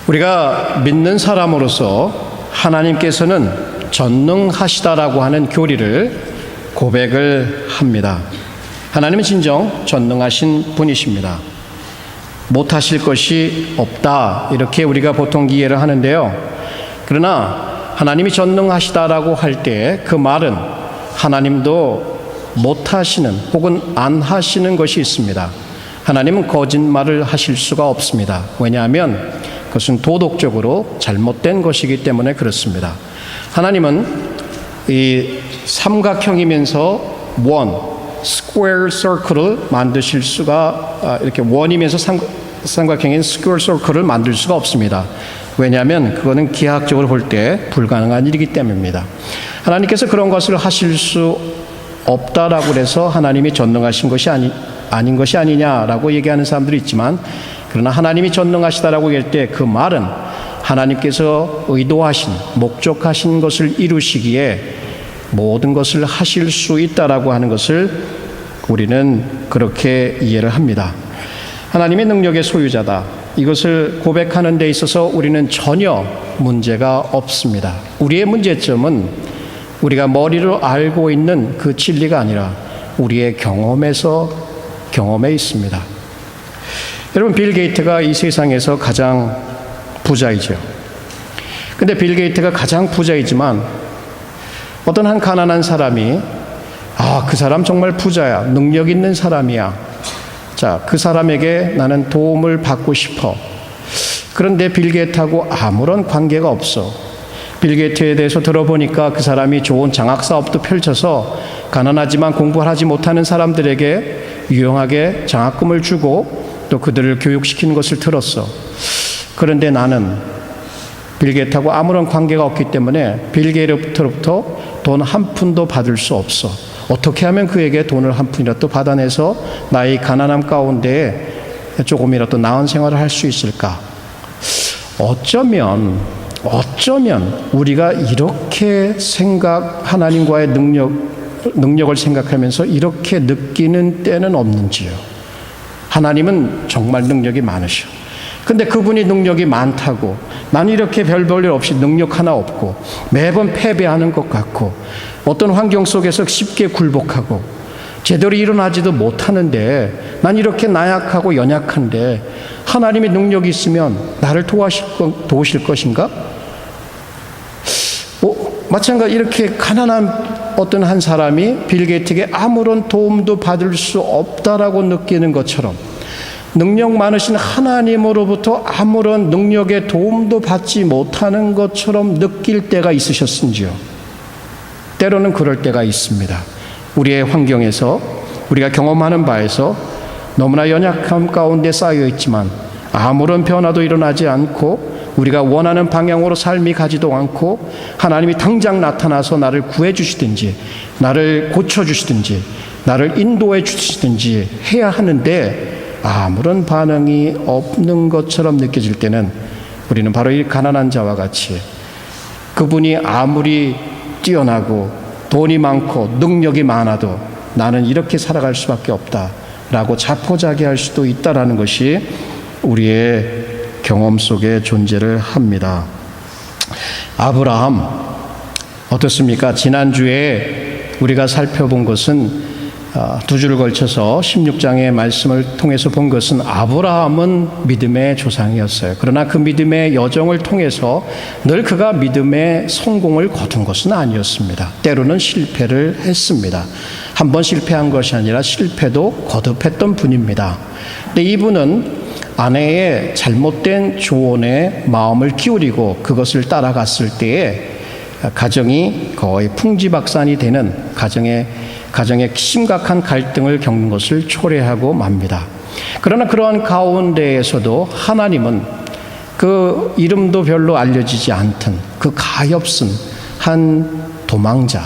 우리가 믿는 사람으로서 하나님께서는 전능하시다라고 하는 교리를 고백을 합니다. 하나님은 진정 전능하신 분이십니다. 못하실 것이 없다, 이렇게 우리가 보통 이해를 하는데요. 그러나 하나님이 전능하시다라고 할 때 그 말은 하나님도 못하시는 혹은 안 하시는 것이 있습니다. 하나님은 거짓말을 하실 수가 없습니다. 왜냐하면 그것은 도덕적으로 잘못된 것이기 때문에 그렇습니다. 하나님은 이 삼각형이면서 square circle을 만드실 수가, 이렇게 원이면서 삼각형인 square circle을 만들 수가 없습니다. 왜냐하면 그거는 기하학적으로 볼 때 불가능한 일이기 때문입니다. 하나님께서 그런 것을 하실 수 없다라고 해서 하나님이 전능하신 것이 아닌 것이 아니냐라고 얘기하는 사람들이 있지만, 그러나 하나님이 전능하시다라고 할 때 그 말은 하나님께서 의도하신, 목적하신 것을 이루시기에 모든 것을 하실 수 있다라고 하는 것을 우리는 그렇게 이해를 합니다. 하나님의 능력의 소유자다, 이것을 고백하는 데 있어서 우리는 전혀 문제가 없습니다. 우리의 문제점은 우리가 머리로 알고 있는 그 진리가 아니라 우리의 경험에 있습니다. 여러분, 빌 게이트가 이 세상에서 가장 부자이죠. 근데 빌 게이트가 가장 부자이지만 어떤 한 가난한 사람이 그 사람 정말 부자야, 능력 있는 사람이야, 자, 그 사람에게 나는 도움을 받고 싶어. 그런데 빌 게이트하고 아무런 관계가 없어. 빌 게이트에 대해서 들어보니까 그 사람이 좋은 장학사업도 펼쳐서 가난하지만 공부를 하지 못하는 사람들에게 유용하게 장학금을 주고 또 그들을 교육시키는 것을 들었어. 그런데 나는 빌 게이트하고 아무런 관계가 없기 때문에 빌 게이트로부터 돈 한 푼도 받을 수 없어. 어떻게 하면 그에게 돈을 한 푼이라도 받아내서 나의 가난함 가운데 조금이라도 나은 생활을 할 수 있을까? 어쩌면 우리가 이렇게 하나님과의 능력을 생각하면서 이렇게 느끼는 때는 없는지요. 하나님은 정말 능력이 많으셔. 근데 그분이 능력이 많다고 난 이렇게 별 볼 일 없이 능력 하나 없고 매번 패배하는 것 같고 어떤 환경 속에서 쉽게 굴복하고 제대로 일어나지도 못하는데 난 이렇게 나약하고 연약한데 하나님의 능력이 있으면 나를 도우실 것인가? 마찬가지로 이렇게 가난한 어떤 한 사람이 빌 게이트에게 아무런 도움도 받을 수 없다라고 느끼는 것처럼 능력 많으신 하나님으로부터 아무런 능력의 도움도 받지 못하는 것처럼 느낄 때가 있으셨은지요? 때로는 그럴 때가 있습니다. 우리의 환경에서, 우리가 경험하는 바에서 너무나 연약함 가운데 쌓여 있지만 아무런 변화도 일어나지 않고 우리가 원하는 방향으로 삶이 가지도 않고 하나님이 당장 나타나서 나를 구해 주시든지 나를 고쳐 주시든지 나를 인도해 주시든지 해야 하는데 아무런 반응이 없는 것처럼 느껴질 때는 우리는 바로 이 가난한 자와 같이 그분이 아무리 뛰어나고 돈이 많고 능력이 많아도 나는 이렇게 살아갈 수밖에 없다라고 자포자기할 수도 있다라는 것이 우리의 경험 속에 존재를 합니다. 아브라함 어떻습니까? 지난주에 우리가 살펴본 것은 두 주를 걸쳐서 16장의 말씀을 통해서 본 것은 아브라함은 믿음의 조상이었어요. 그러나 그 믿음의 여정을 통해서 늘 그가 믿음의 성공을 거둔 것은 아니었습니다. 때로는 실패를 했습니다. 한 번 실패한 것이 아니라 실패도 거듭했던 분입니다. 근데 이분은 아내의 잘못된 조언에 마음을 기울이고 그것을 따라갔을 때에 가정이 거의 풍지박산이 되는 가정의 심각한 갈등을 겪는 것을 초래하고 맙니다. 그러나 그러한 가운데에서도 하나님은 그 이름도 별로 알려지지 않던 그 가엾은 한 도망자,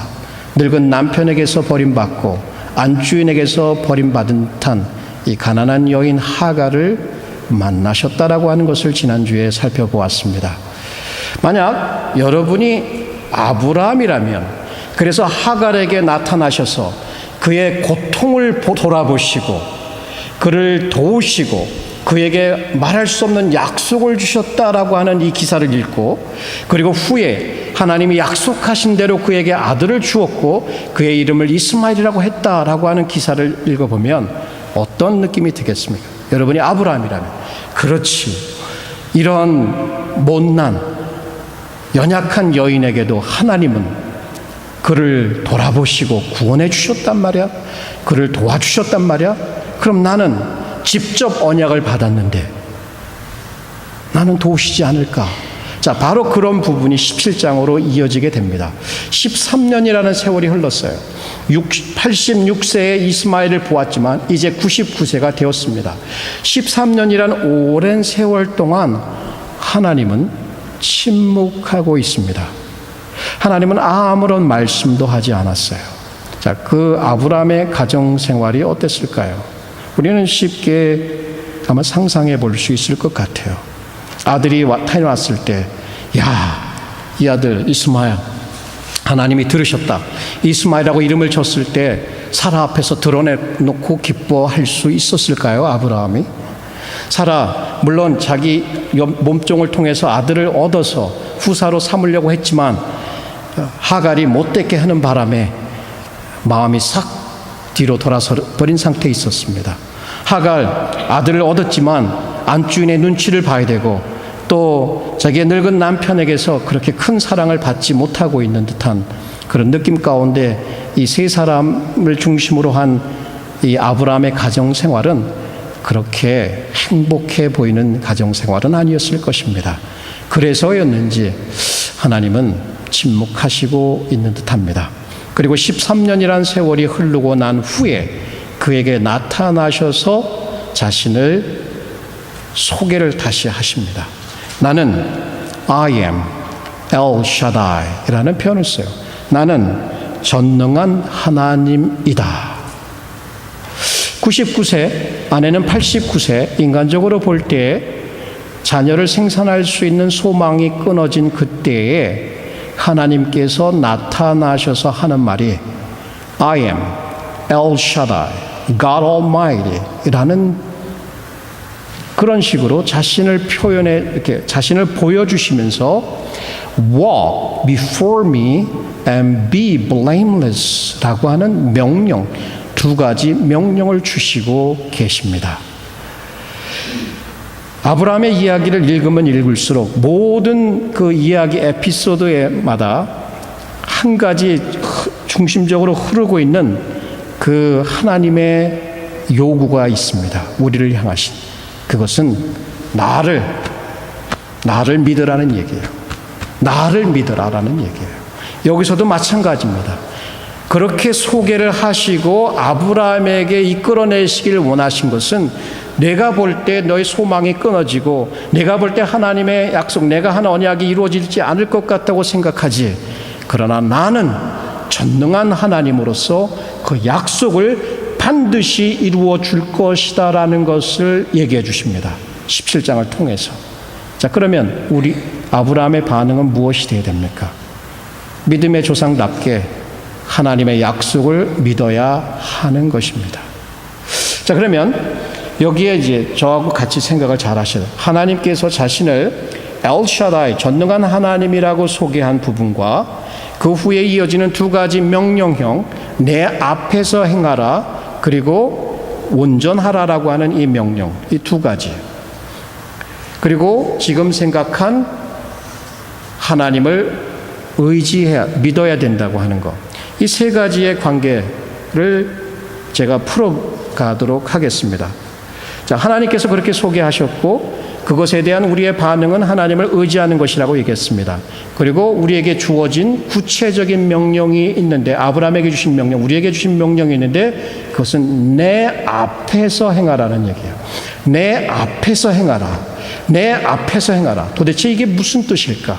늙은 남편에게서 버림받고 안주인에게서 버림받은 듯한 이 가난한 여인 하갈을 만나셨다라고 하는 것을 지난주에 살펴보았습니다. 만약 여러분이 아브라함이라면 그래서 하갈에게 나타나셔서 그의 고통을 돌아보시고 그를 도우시고 그에게 말할 수 없는 약속을 주셨다라고 하는 이 기사를 읽고, 그리고 후에 하나님이 약속하신 대로 그에게 아들을 주었고 그의 이름을 이스마엘이라고 했다라고 하는 기사를 읽어보면 어떤 느낌이 드겠습니까? 여러분이 아브라함이라면, 그렇지, 이런 못난 연약한 여인에게도 하나님은 그를 돌아보시고 구원해 주셨단 말이야. 그를 도와주셨단 말이야. 그럼 나는 직접 언약을 받았는데 나는 도우시지 않을까? 자, 바로 그런 부분이 17장으로 이어지게 됩니다. 13년이라는 세월이 흘렀어요. 86세에 이스마엘을 보았지만 이제 99세가 되었습니다. 13년이란 오랜 세월 동안 하나님은 침묵하고 있습니다. 하나님은 아무런 말씀도 하지 않았어요. 자, 그 아브라함의 가정 생활이 어땠을까요? 우리는 쉽게 아마 상상해 볼 수 있을 것 같아요. 아들이 태어났을 때, 야, 이 아들 이스마엘, 하나님이 들으셨다. 이스마엘이라고 이름을 줬을 때 사라 앞에서 드러내놓고 기뻐할 수 있었을까요, 아브라함이? 사라, 물론 자기 몸종을 통해서 아들을 얻어서 후사로 삼으려고 했지만 하갈이 못되게 하는 바람에 마음이 싹 뒤로 돌아서 버린 상태에 있었습니다. 하갈, 아들을 얻었지만 안주인의 눈치를 봐야 되고 또 자기의 늙은 남편에게서 그렇게 큰 사랑을 받지 못하고 있는 듯한 그런 느낌 가운데 이 세 사람을 중심으로 한 이 아브라함의 가정 생활은 그렇게 행복해 보이는 가정 생활은 아니었을 것입니다. 그래서였는지 하나님은 침묵하시고 있는 듯합니다. 그리고 13년이란 세월이 흐르고 난 후에 그에게 나타나셔서 자신을 소개를 다시 하십니다. 나는 I am El Shaddai라는 표현을 써요. 나는 전능한 하나님이다. 99세, 아내는 89세, 인간적으로 볼 때 자녀를 생산할 수 있는 소망이 끊어진 그때에 하나님께서 나타나셔서 하는 말이 I am El Shaddai, God Almighty 라는 그런 식으로 자신을 표현해, 이렇게 자신을 보여주시면서 Walk before me and be blameless 라고 하는 명령, 두 가지 명령을 주시고 계십니다. 아브라함의 이야기를 읽으면 읽을수록 모든 그 이야기 에피소드마다 한 가지 중심적으로 흐르고 있는 그 하나님의 요구가 있습니다. 우리를 향하신. 그것은 나를 믿으라는 얘기예요. 나를 믿으라라는 얘기예요. 여기서도 마찬가지입니다. 그렇게 소개를 하시고 아브라함에게 이끌어내시길 원하신 것은 내가 볼 때 너의 소망이 끊어지고 내가 볼 때 하나님의 약속, 내가 한 언약이 이루어지지 않을 것 같다고 생각하지. 그러나 나는 전능한 하나님으로서 그 약속을 반드시 이루어 줄 것이다라는 것을 얘기해 주십니다. 17장을 통해서. 자, 그러면 우리 아브라함의 반응은 무엇이 되어야 됩니까? 믿음의 조상답게 하나님의 약속을 믿어야 하는 것입니다. 자, 그러면 여기에 이제 저하고 같이 생각을 잘 하셔야 돼요. 하나님께서 자신을 엘샤다이, 전능한 하나님이라고 소개한 부분과 그 후에 이어지는 두 가지 명령형, 내 앞에서 행하라, 그리고 온전하라라고 하는 이 명령, 이 두 가지. 그리고 지금 생각한 하나님을 의지해야, 믿어야 된다고 하는 것. 이 세 가지의 관계를 제가 풀어가도록 하겠습니다. 자, 하나님께서 그렇게 소개하셨고 그것에 대한 우리의 반응은 하나님을 의지하는 것이라고 얘기했습니다. 그리고 우리에게 주어진 구체적인 명령이 있는데, 아브라함에게 주신 명령, 우리에게 주신 명령이 있는데 그것은 내 앞에서 행하라는 얘기예요. 내 앞에서 행하라. 내 앞에서 행하라. 도대체 이게 무슨 뜻일까?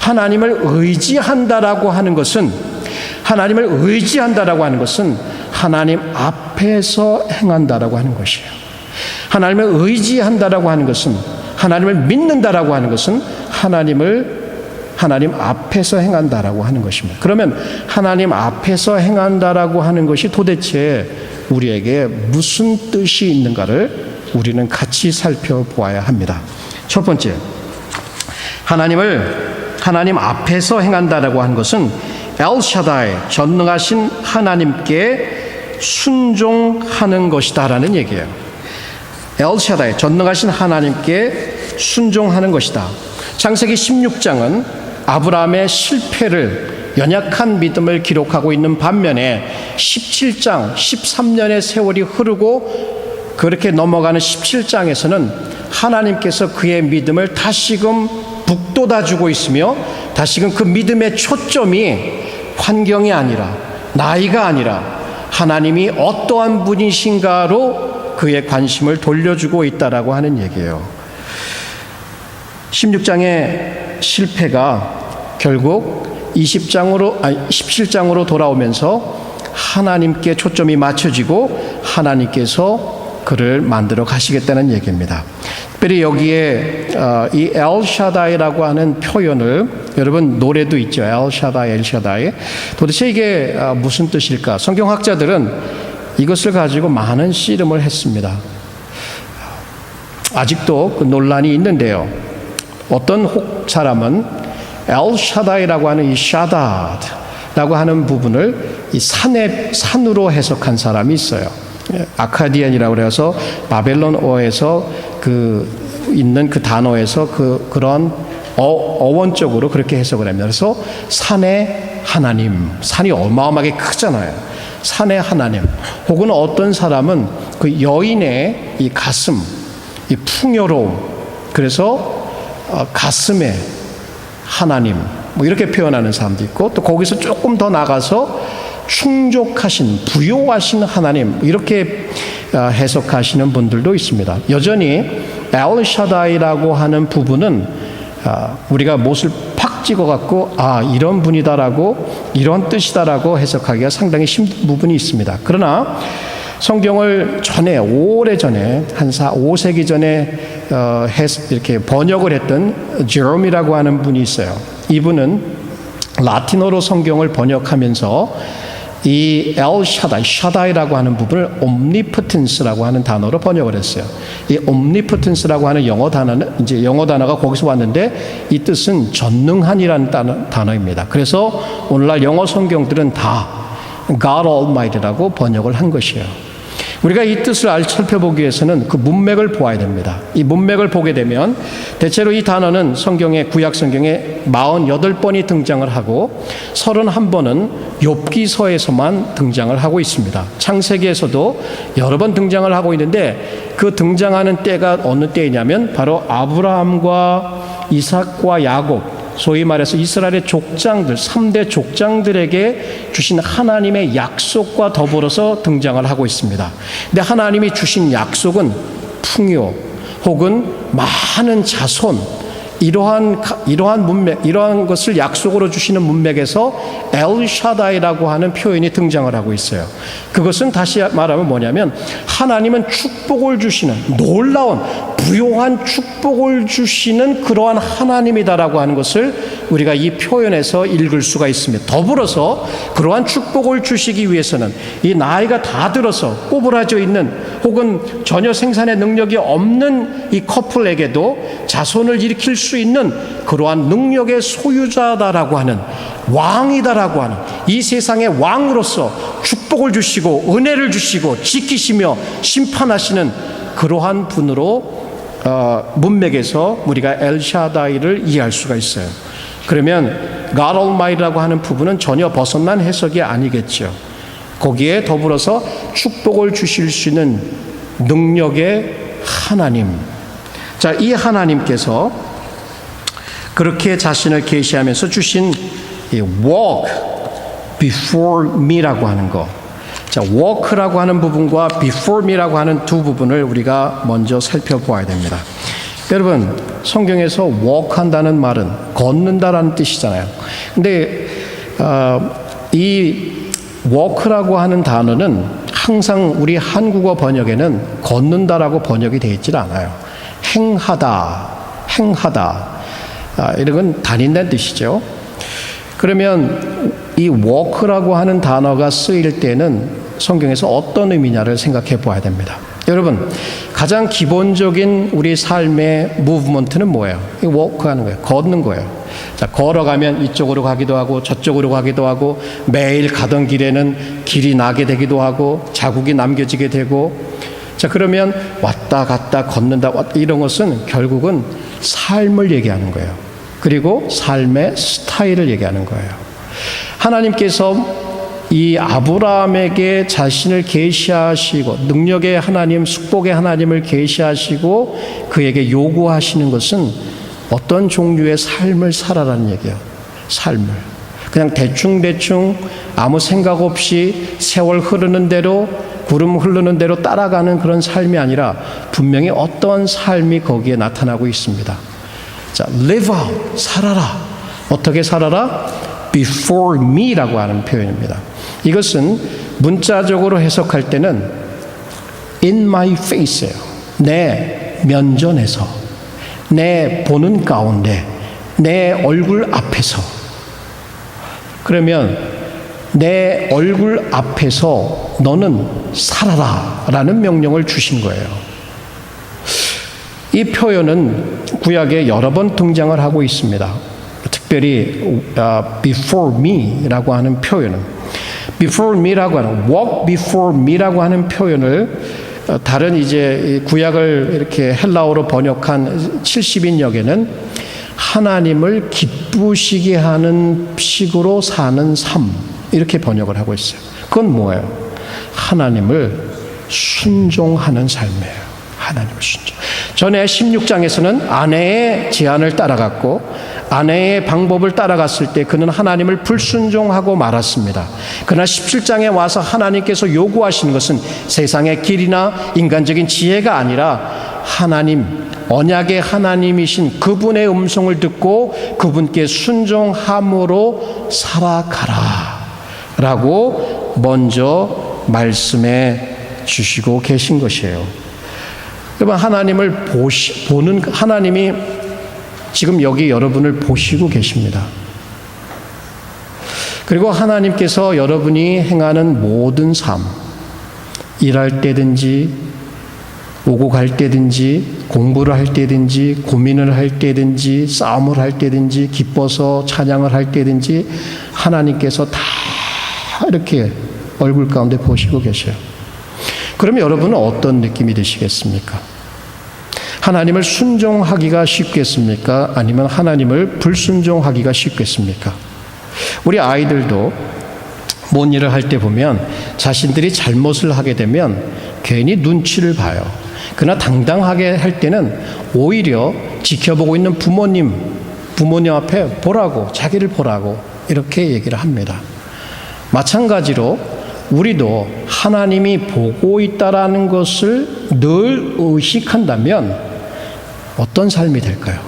하나님을 의지한다라고 하는 것은, 하나님을 의지한다라고 하는 것은 하나님 앞에서 행한다라고 하는 것이에요. 하나님을 의지한다라고 하는 것은, 하나님을 믿는다라고 하는 것은 하나님 앞에서 행한다라고 하는 것입니다. 그러면 하나님 앞에서 행한다라고 하는 것이 도대체 우리에게 무슨 뜻이 있는가를 우리는 같이 살펴보아야 합니다. 첫 번째, 하나님 앞에서 행한다라고 한 것은 엘샤다이, 전능하신 하나님께 순종하는 것이다라는 얘기예요. 엘샤다이, 전능하신 하나님께 순종하는 것이다. 창세기 16장은 아브라함의 실패를, 연약한 믿음을 기록하고 있는 반면에 17장, 13년의 세월이 흐르고 그렇게 넘어가는 17장에서는 하나님께서 그의 믿음을 다시금 북돋아주고 있으며, 다시금 그 믿음의 초점이 환경이 아니라, 나이가 아니라 하나님이 어떠한 분이신가로 그의 관심을 돌려주고 있다라고 하는 얘기예요. 16장의 실패가 결국 17장으로 돌아오면서 하나님께 초점이 맞춰지고 하나님께서 그를 만들어 가시겠다는 얘기입니다. 특별히 여기에 이 엘샤다이라고 하는 표현을, 여러분 노래도 있죠. 엘샤다이, 엘샤다이. 도대체 이게 무슨 뜻일까? 성경학자들은 이것을 가지고 많은 씨름을 했습니다. 아직도 그 논란이 있는데요. 어떤 사람은 엘샤다이라고 하는 이 샤다드라고 하는 부분을 이 산으로 해석한 사람이 있어요. 아카디안이라고 해서 바벨론어에서 있는 그 단어에서 그런 어원적으로 그렇게 해석을 합니다. 그래서 산의 하나님, 산이 어마어마하게 크잖아요. 산의 하나님, 혹은 어떤 사람은 그 여인의 이 가슴, 이 풍요로움, 그래서 가슴의 하나님, 뭐 이렇게 표현하는 사람도 있고, 또 거기서 조금 더 나가서 충족하신, 부요하신 하나님, 이렇게 해석하시는 분들도 있습니다. 여전히 엘샤다이라고 하는 부분은 우리가 못을 팍 찍어갖고 이런 분이다라고, 이런 뜻이다라고 해석하기가 상당히 힘든 부분이 있습니다. 그러나 성경을 오래전에 한 5세기 전에 이렇게 번역을 했던 제롬이라고 하는 분이 있어요. 이분은 라틴어로 성경을 번역하면서 이 엘샤다이, 샤다이라고 하는 부분을 omnipotence라고 하는 단어로 번역을 했어요. 이 omnipotence라고 하는 영어 단어가 거기서 왔는데, 이 뜻은 전능한이라는 단어입니다. 그래서 오늘날 영어 성경들은 다 God Almighty라고 번역을 한 것이에요. 우리가 이 뜻을 살펴보기 위해서는 그 문맥을 보아야 됩니다. 이 문맥을 보게 되면 대체로 이 단어는 구약 성경에 48번이 등장을 하고 31번은 욥기서에서만 등장을 하고 있습니다. 창세기에서도 여러 번 등장을 하고 있는데, 그 등장하는 때가 어느 때이냐면 바로 아브라함과 이삭과 야곱, 소위 말해서 이스라엘의 족장들, 3대 족장들에게 주신 하나님의 약속과 더불어서 등장을 하고 있습니다. 근데 하나님이 주신 약속은 풍요 혹은 많은 자손, 이러한 문맥, 이러한 것을 약속으로 주시는 문맥에서 엘샤다이라고 하는 표현이 등장을 하고 있어요. 그것은 다시 말하면 뭐냐면, 하나님은 축복을 주시는, 놀라운 부요한 축복을 주시는 그러한 하나님이다라고 하는 것을 우리가 이 표현에서 읽을 수가 있습니다. 더불어서 그러한 축복을 주시기 위해서는 이 나이가 다 들어서 꼬부라져 있는, 혹은 전혀 생산의 능력이 없는 이 커플에게도 자손을 일으킬 수 있는 그러한 능력의 소유자다라고 하는, 왕이다라고 하는, 이 세상의 왕으로서 축복을 주시고 은혜를 주시고 지키시며 심판하시는 그러한 분으로 문맥에서 우리가 엘샤다이를 이해할 수가 있어요. 그러면 God Almighty라고 하는 부분은 전혀 벗어난 해석이 아니겠죠. 거기에 더불어서 축복을 주실 수 있는 능력의 하나님. 자, 이 하나님께서 그렇게 자신을 계시하면서 주신 이 walk before me라고 하는 것. 자, walk라고 하는 부분과 before me라고 하는 두 부분을 우리가 먼저 살펴보아야 됩니다. 여러분, 성경에서 walk한다는 말은 걷는다라는 뜻이잖아요. 근데 이 walk라고 하는 단어는 항상 우리 한국어 번역에는 걷는다라고 번역이 되어 있지 않아요. 행하다. 이런 건 다닌다는 뜻이죠. 그러면 이 walk라고 하는 단어가 쓰일 때는 성경에서 어떤 의미냐를 생각해 보아야 됩니다. 여러분, 가장 기본적인 우리 삶의 무브먼트는 뭐예요? 워크하는 거예요. 걷는 거예요. 자, 걸어가면 이쪽으로 가기도 하고 저쪽으로 가기도 하고 매일 가던 길에는 길이 나게 되기도 하고 자국이 남겨지게 되고, 자, 그러면 왔다 갔다 걷는다 이런 것은 결국은 삶을 얘기하는 거예요. 그리고 삶의 스타일을 얘기하는 거예요. 하나님께서 이 아브라함에게 자신을 계시하시고 능력의 하나님, 축복의 하나님을 계시하시고 그에게 요구하시는 것은 어떤 종류의 삶을 살아라는 얘기예요. 삶을. 그냥 대충 아무 생각 없이 세월 흐르는 대로, 구름 흐르는 대로 따라가는 그런 삶이 아니라 분명히 어떤 삶이 거기에 나타나고 있습니다. 자, live out, 살아라. 어떻게 살아라? before me라고 하는 표현입니다. 이것은 문자적으로 해석할 때는 in my face예요. 내 면전에서, 내 보는 가운데, 내 얼굴 앞에서. 그러면 내 얼굴 앞에서 너는 살아라 라는 명령을 주신 거예요. 이 표현은 구약에 여러 번 등장을 하고 있습니다. 특별히 before me라고 하는 표현은, before me라고 하는, walk before me라고 하는 표현을 다른 이제 구약을 이렇게 헬라어로 번역한 70인역에는 하나님을 기쁘시게 하는 식으로 사는 삶, 이렇게 번역을 하고 있어요. 그건 뭐예요? 하나님을 순종하는 삶이에요. 하나님을 순종. 전에 16장에서는 아내의 제안을 따라갔고 아내의 방법을 따라갔을 때 그는 하나님을 불순종하고 말았습니다. 그러나 17장에 와서 하나님께서 요구하시는 것은 세상의 길이나 인간적인 지혜가 아니라 하나님, 언약의 하나님이신 그분의 음성을 듣고 그분께 순종함으로 살아가라 라고 먼저 말씀해 주시고 계신 것이에요. 여러분, 하나님을 보는 하나님이 지금 여기 여러분을 보시고 계십니다. 그리고 하나님께서 여러분이 행하는 모든 삶, 일할 때든지 오고 갈 때든지 공부를 할 때든지 고민을 할 때든지 싸움을 할 때든지 기뻐서 찬양을 할 때든지 하나님께서 다 이렇게 얼굴 가운데 보시고 계셔요. 그러면 여러분은 어떤 느낌이 드시겠습니까? 하나님을 순종하기가 쉽겠습니까? 아니면 하나님을 불순종하기가 쉽겠습니까? 우리 아이들도 뭔 일을 할 때 보면 자신들이 잘못을 하게 되면 괜히 눈치를 봐요. 그러나 당당하게 할 때는 오히려 지켜보고 있는 부모님 앞에 보라고, 자기를 보라고 이렇게 얘기를 합니다. 마찬가지로 우리도 하나님이 보고 있다라는 것을 늘 의식한다면 어떤 삶이 될까요?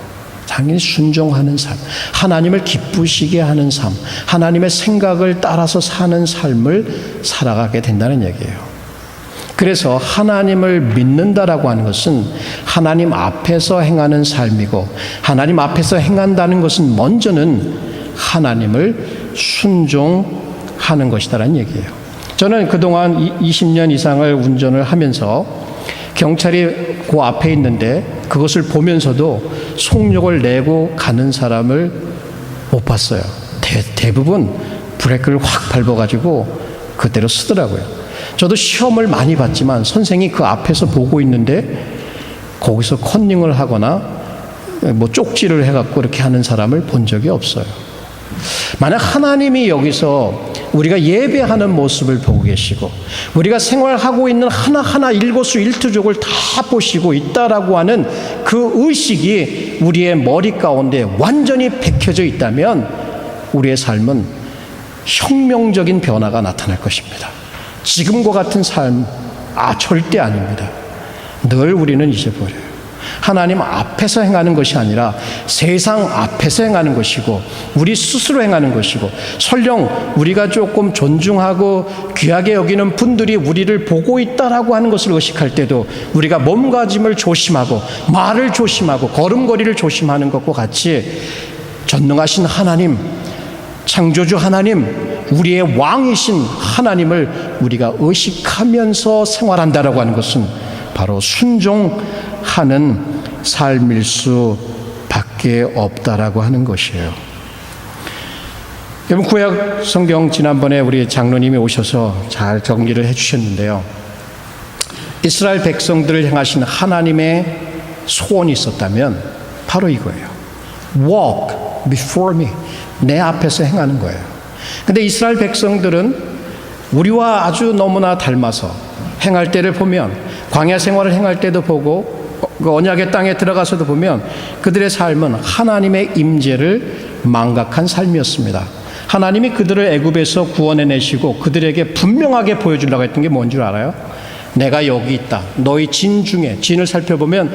당연히 순종하는 삶, 하나님을 기쁘시게 하는 삶, 하나님의 생각을 따라서 사는 삶을 살아가게 된다는 얘기예요. 그래서 하나님을 믿는다라고 하는 것은 하나님 앞에서 행하는 삶이고, 하나님 앞에서 행한다는 것은 먼저는 하나님을 순종하는 것이다라는 얘기예요. 저는 그동안 20년 이상을 운전을 하면서 경찰이 그 앞에 있는데 그것을 보면서도 속력을 내고 가는 사람을 못 봤어요. 대부분 브레이크를 확 밟아가지고 그대로 쓰더라고요. 저도 시험을 많이 봤지만 선생이 그 앞에서 보고 있는데 거기서 컨닝을 하거나 뭐 쪽지를 해갖고 이렇게 하는 사람을 본 적이 없어요. 만약 하나님이 여기서 우리가 예배하는 모습을 보고 계시고 우리가 생활하고 있는 하나하나 일거수일투족을 다 보시고 있다라고 하는 그 의식이 우리의 머리 가운데 완전히 박혀져 있다면 우리의 삶은 혁명적인 변화가 나타날 것입니다. 지금과 같은 삶, 절대 아닙니다. 늘 우리는 잊어버려요. 하나님 앞에서 행하는 것이 아니라 세상 앞에서 행하는 것이고 우리 스스로 행하는 것이고, 설령 우리가 조금 존중하고 귀하게 여기는 분들이 우리를 보고 있다라고 하는 것을 의식할 때도 우리가 몸가짐을 조심하고 말을 조심하고 걸음걸이를 조심하는 것과 같이 전능하신 하나님, 창조주 하나님, 우리의 왕이신 하나님을 우리가 의식하면서 생활한다라고 하는 것은 바로 순종하는 삶일 수밖에 없다라고 하는 것이에요. 여러분, 구약 성경 지난번에 우리 장로님이 오셔서 잘 정리를 해주셨는데요. 이스라엘 백성들을 향하신 하나님의 소원이 있었다면 바로 이거예요. Walk before me. 내 앞에서 행하는 거예요. 근데 이스라엘 백성들은 우리와 아주 너무나 닮아서 행할 때를 보면, 광야 생활을 행할 때도 보고 그 언약의 땅에 들어가서도 보면 그들의 삶은 하나님의 임재를 망각한 삶이었습니다. 하나님이 그들을 애굽에서 구원해내시고 그들에게 분명하게 보여주려고 했던 게 뭔 줄 알아요? 내가 여기 있다. 너희 진 중에, 진을 살펴보면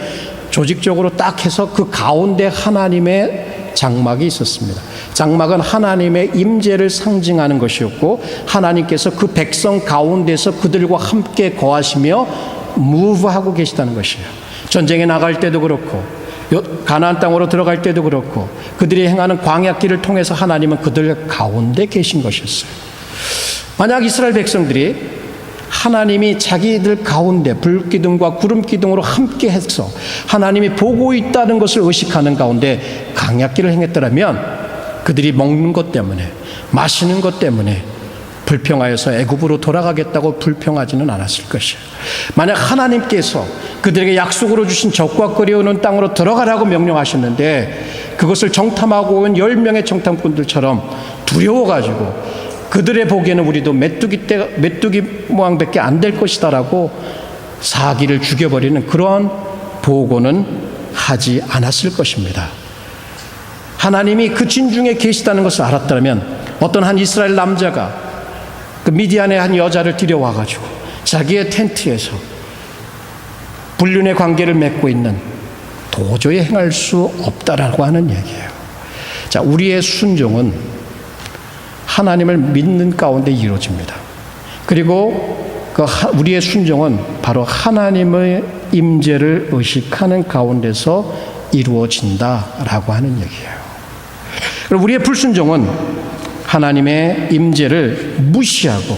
조직적으로 딱 해서 그 가운데 하나님의 장막이 있었습니다. 장막은 하나님의 임재를 상징하는 것이었고, 하나님께서 그 백성 가운데서 그들과 함께 거하시며 무브하고 계시다는 것이에요. 전쟁에 나갈 때도 그렇고 가나안 땅으로 들어갈 때도 그렇고 그들이 행하는 광야길을 통해서 하나님은 그들 가운데 계신 것이었어요. 만약 이스라엘 백성들이 하나님이 자기들 가운데 불기둥과 구름기둥으로 함께 해서 하나님이 보고 있다는 것을 의식하는 가운데 광야길을 행했더라면 그들이 먹는 것 때문에, 마시는 것 때문에 불평하여서 애굽으로 돌아가겠다고 불평하지는 않았을 것이에요. 만약 하나님께서 그들에게 약속으로 주신 적과 끓여오는 땅으로 들어가라고 명령하셨는데 그것을 정탐하고 온 10명의 정탐꾼들처럼 두려워가지고 그들의 보기에는 우리도 메뚜기 모양밖에 안 될 것이다라고 사기를 죽여버리는 그러한 보고는 하지 않았을 것입니다. 하나님이 그 진중에 계시다는 것을 알았다면 어떤 한 이스라엘 남자가 그 미디안의 한 여자를 들여와가지고 자기의 텐트에서 불륜의 관계를 맺고 있는, 도저히 행할 수 없다라고 하는 얘기예요. 자, 우리의 순종은 하나님을 믿는 가운데 이루어집니다. 그리고 우리의 순종은 바로 하나님의 임재를 의식하는 가운데서 이루어진다라고 하는 얘기예요. 그리고 우리의 불순종은 하나님의 임재를 무시하고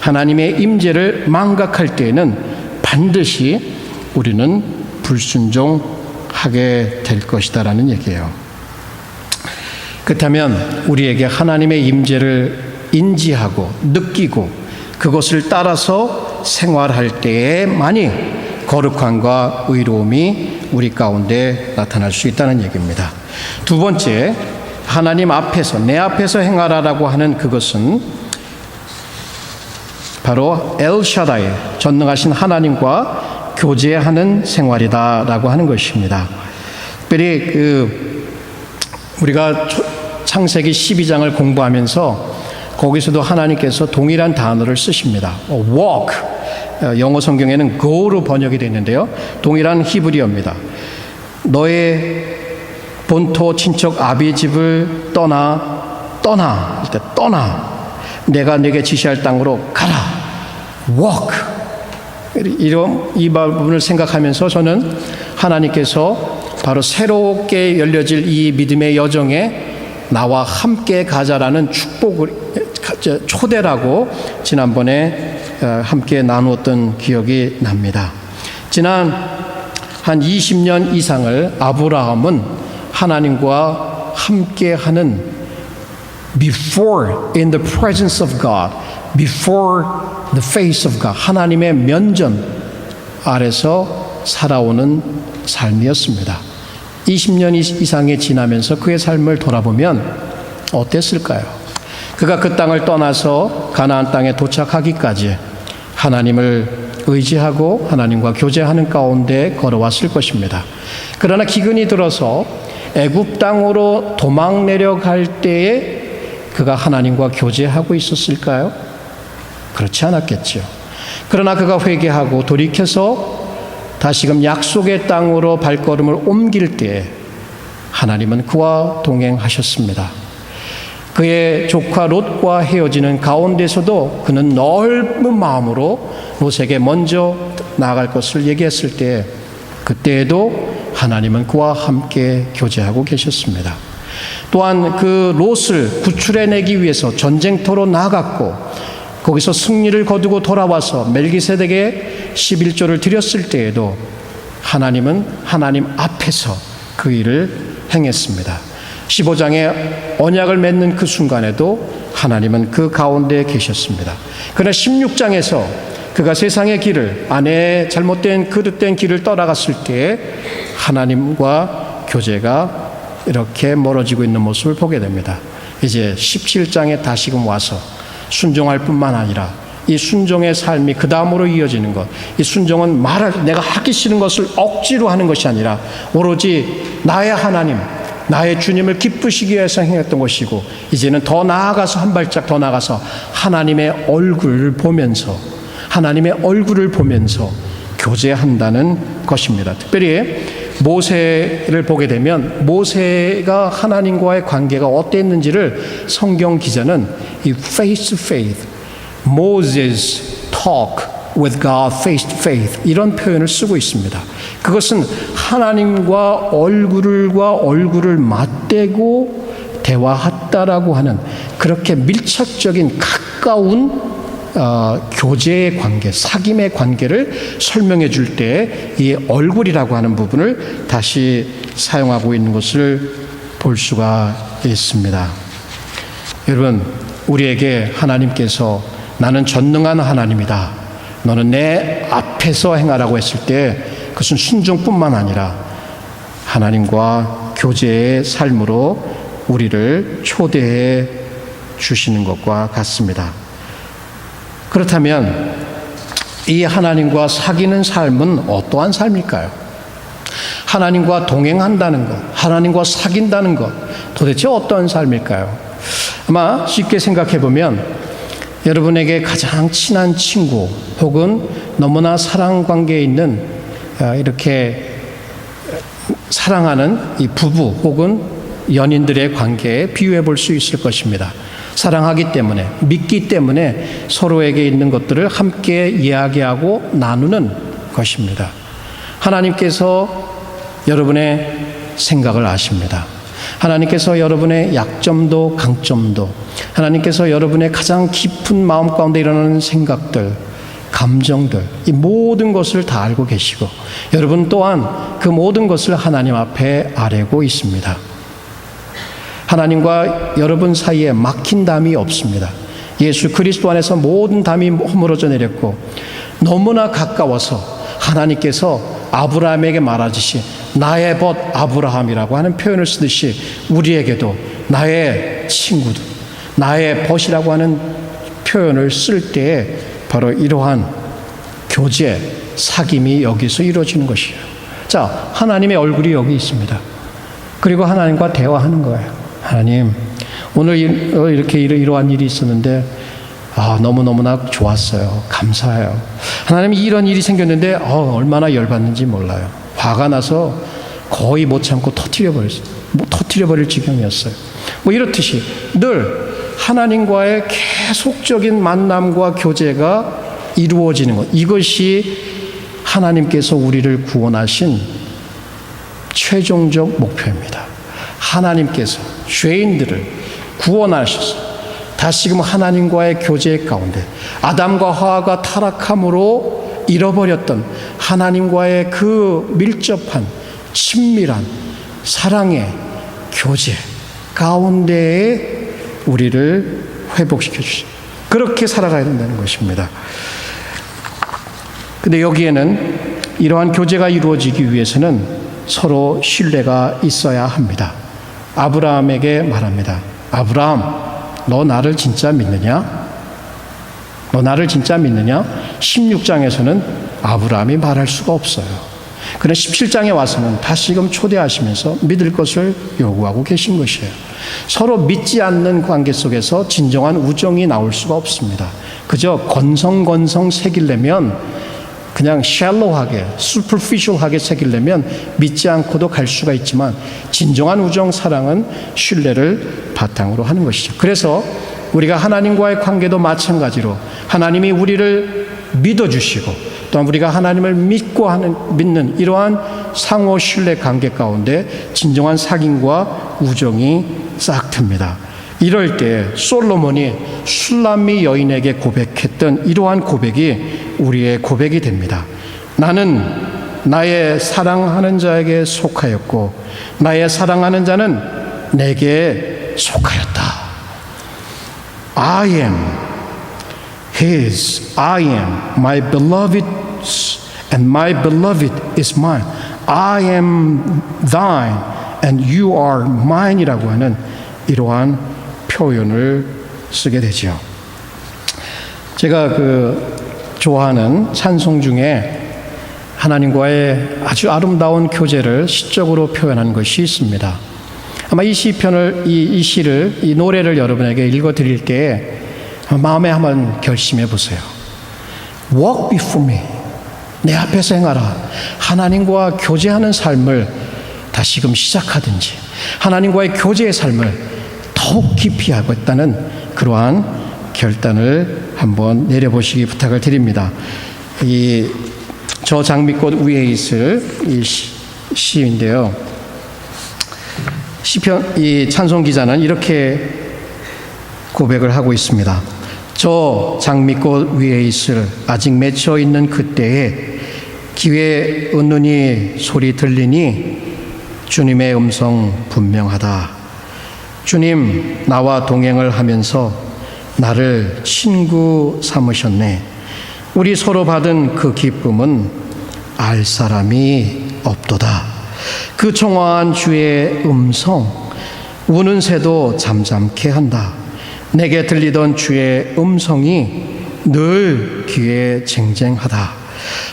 하나님의 임재를 망각할 때에는 반드시 우리는 불순종하게 될 것이다라는 얘기예요. 그렇다면 우리에게 하나님의 임재를 인지하고 느끼고 그것을 따라서 생활할 때에만이 거룩함과 의로움이 우리 가운데 나타날 수 있다는 얘기입니다. 두 번째, 하나님 앞에서, 내 앞에서 행하라라고 하는 그것은 바로 엘샤다이, 전능하신 하나님과 교제하는 생활이다라고 하는 것입니다. 특별히 우리가 창세기 12장을 공부하면서 거기서도 하나님께서 동일한 단어를 쓰십니다. walk, 영어 성경에는 go로 번역이 되어 있는데요. 동일한 히브리어입니다. 너의 본토 친척 아비 집을 떠나 내가 네게 지시할 땅으로 가라. walk. 이 부분을 생각하면서 저는 하나님께서 바로 새롭게 열려질 이 믿음의 여정에 나와 함께 가자라는 축복을, 초대라고 지난번에 함께 나누었던 기억이 납니다. 지난 한 20년 이상을 아브라함은 하나님과 함께하는 before in the presence of God, before the face of God, 하나님의 면전 아래서 살아오는 삶이었습니다. 20년 이상이 지나면서 그의 삶을 돌아보면 어땠을까요? 그가 그 땅을 떠나서 가나안 땅에 도착하기까지 하나님을 의지하고 하나님과 교제하는 가운데 걸어왔을 것입니다. 그러나 기근이 들어서 애굽 땅으로 도망 내려갈 때에 그가 하나님과 교제하고 있었을까요? 그렇지 않았겠죠. 그러나 그가 회개하고 돌이켜서 다시금 약속의 땅으로 발걸음을 옮길 때에 하나님은 그와 동행하셨습니다. 그의 조카 롯과 헤어지는 가운데서도 그는 넓은 마음으로 롯에게 먼저 나아갈 것을 얘기했을 때 그때에도 하나님은 그와 함께 교제하고 계셨습니다. 또한 그 롯을 구출해내기 위해서 전쟁터로 나아갔고 거기서 승리를 거두고 돌아와서 멜기세덱에 11조를 드렸을 때에도 하나님은 하나님 앞에서 그 일을 행했습니다. 15장에 언약을 맺는 그 순간에도 하나님은 그 가운데에 계셨습니다. 그러나 16장에서 그가 세상의 길을, 아내의 잘못된 그릇된 길을 떠나갔을 때 하나님과 교제가 이렇게 멀어지고 있는 모습을 보게 됩니다. 이제 17장에 다시금 와서 순종할 뿐만 아니라 이 순종의 삶이 그 다음으로 이어지는 것, 이 순종은 내가 하기 싫은 것을 억지로 하는 것이 아니라 오로지 나의 하나님, 나의 주님을 기쁘시기 위해서 행했던 것이고, 이제는 더 나아가서 한 발짝 더 나아가서 하나님의 얼굴을 보면서 교제한다는 것입니다. 특별히 모세를 보게 되면 모세가 하나님과의 관계가 어땠는지를 성경 기자는 이 face to face, Moses talk with God face to face 이런 표현을 쓰고 있습니다. 그것은 하나님과 얼굴을 맞대고 대화했다라고 하는 그렇게 밀착적인 가까운 교제의 관계, 사귐의 관계를 설명해 줄 때 이 얼굴이라고 하는 부분을 다시 사용하고 있는 것을 볼 수가 있습니다. 여러분, 우리에게 하나님께서 나는 전능한 하나님이다, 너는 내 앞에서 행하라고 했을 때 그것은 순종뿐만 아니라 하나님과 교제의 삶으로 우리를 초대해 주시는 것과 같습니다. 그렇다면 이 하나님과 사귀는 삶은 어떠한 삶일까요? 하나님과 동행한다는 것, 하나님과 사귄다는 것, 도대체 어떠한 삶일까요? 아마 쉽게 생각해 보면 여러분에게 가장 친한 친구 혹은 너무나 사랑 관계에 있는 이렇게 사랑하는 이 부부 혹은 연인들의 관계에 비유해 볼 수 있을 것입니다. 사랑하기 때문에, 믿기 때문에 서로에게 있는 것들을 함께 이야기하고 나누는 것입니다. 하나님께서 여러분의 생각을 아십니다. 하나님께서 여러분의 약점도 강점도, 하나님께서 여러분의 가장 깊은 마음 가운데 일어나는 생각들, 감정들, 이 모든 것을 다 알고 계시고 여러분 또한 그 모든 것을 하나님 앞에 아뢰고 있습니다. 하나님과 여러분 사이에 막힌 담이 없습니다. 예수 그리스도 안에서 모든 담이 허물어져 내렸고 너무나 가까워서 하나님께서 아브라함에게 말하듯이 나의 벗 아브라함이라고 하는 표현을 쓰듯이 우리에게도 나의 친구들, 나의 벗이라고 하는 표현을 쓸 때에 바로 이러한 교제, 사귐이 여기서 이루어지는 것이에요. 자, 하나님의 얼굴이 여기 있습니다. 그리고 하나님과 대화하는 거예요. 하나님, 오늘 이렇게 이러한 일이 있었는데 너무너무나 좋았어요. 감사해요. 하나님, 이런 일이 생겼는데 얼마나 열받는지 몰라요. 화가 나서 거의 못 참고 터뜨려버릴 지경이었어요. 이렇듯이 늘 하나님과의 계속적인 만남과 교제가 이루어지는 것, 이것이 하나님께서 우리를 구원하신 최종적 목표입니다. 하나님께서 죄인들을 구원하셔서 다시금 하나님과의 교제 가운데 아담과 하와가 타락함으로 잃어버렸던 하나님과의 그 밀접한 친밀한 사랑의 교제 가운데에 우리를 회복시켜 주시고 그렇게 살아가야 된다는 것입니다. 근데 여기에는 이러한 교제가 이루어지기 위해서는 서로 신뢰가 있어야 합니다. 아브라함에게 말합니다. 아브라함, 너 나를 진짜 믿느냐? 너 나를 진짜 믿느냐? 16장에서는 아브라함이 말할 수가 없어요. 그런데 17장에 와서는 다시금 초대하시면서 믿을 것을 요구하고 계신 것이에요. 서로 믿지 않는 관계 속에서 진정한 우정이 나올 수가 없습니다. 그저 건성건성 새기려면 그냥 shallow하게, superficial하게 새기려면 믿지 않고도 갈 수가 있지만 진정한 우정, 사랑은 신뢰를 바탕으로 하는 것이죠. 그래서 우리가 하나님과의 관계도 마찬가지로 하나님이 우리를 믿어주시고 또한 우리가 하나님을 믿는 이러한 상호 신뢰 관계 가운데 진정한 사귐과 우정이 싹 틉니다. 이럴 때 솔로몬이 술람미 여인에게 고백했던 이러한 고백이 우리의 고백이 됩니다. 나는 나의 사랑하는 자에게 속하였고 나의 사랑하는 자는 내게 속하였다. I am his, I am my beloved's, and my beloved is mine. I am thine, and you are mine이라고 하는 이러한 표현을 쓰게 되죠. 제가 좋아하는 찬송 중에 하나님과의 아주 아름다운 교제를 시적으로 표현한 것이 있습니다. 아마 이 시편을, 이 시를, 이 노래를 여러분에게 읽어드릴 때에 마음에 한번 결심해 보세요. Walk before me. 내 앞에서 행하라. 하나님과 교제하는 삶을 다시금 시작하든지 하나님과의 교제의 삶을 더욱 깊이 하겠다는 그러한 결단을 한번 내려보시기 부탁을 드립니다. 저 장미꽃 위에 있을 이 시인데요. 시편 이 찬송 기자는 이렇게 고백을 하고 있습니다. 저 장미꽃 위에 있을 아직 맺혀 있는 그때에 귀에 은은히 소리 들리니 주님의 음성 분명하다. 주님 나와 동행을 하면서 나를 친구 삼으셨네. 우리 서로 받은 그 기쁨은 알 사람이 없도다. 그 청아한 주의 음성 우는 새도 잠잠케 한다. 내게 들리던 주의 음성이 늘 귀에 쟁쟁하다.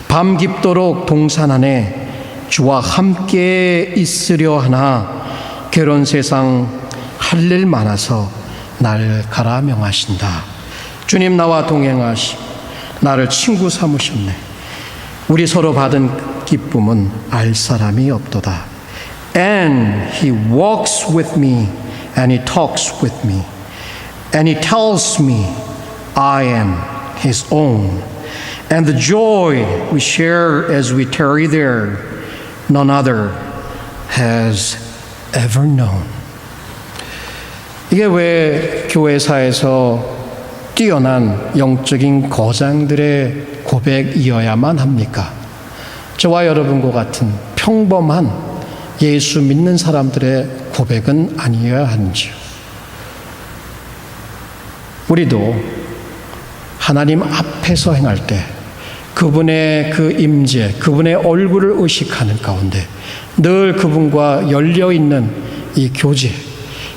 밤 깊도록 동산 안에 주와 함께 있으려 하나 괴로운 세상 할 일 많아서 날 가라 명하신다. 주님 나와 동행하시 나를 친구 삼으셨네. 우리 서로 받은 기쁨은 알 사람이 없도다. And he walks with me and he talks with me and he tells me I am his own. And the joy we share as we tarry there none other has ever known. 이게 왜 교회사에서 뛰어난 영적인 거장들의 고백이어야만 합니까? 저와 여러분과 같은 평범한 예수 믿는 사람들의 고백은 아니어야 하는지요? 우리도 하나님 앞에서 행할 때 그분의 그 임재, 그분의 얼굴을 의식하는 가운데 늘 그분과 열려있는 이 교제,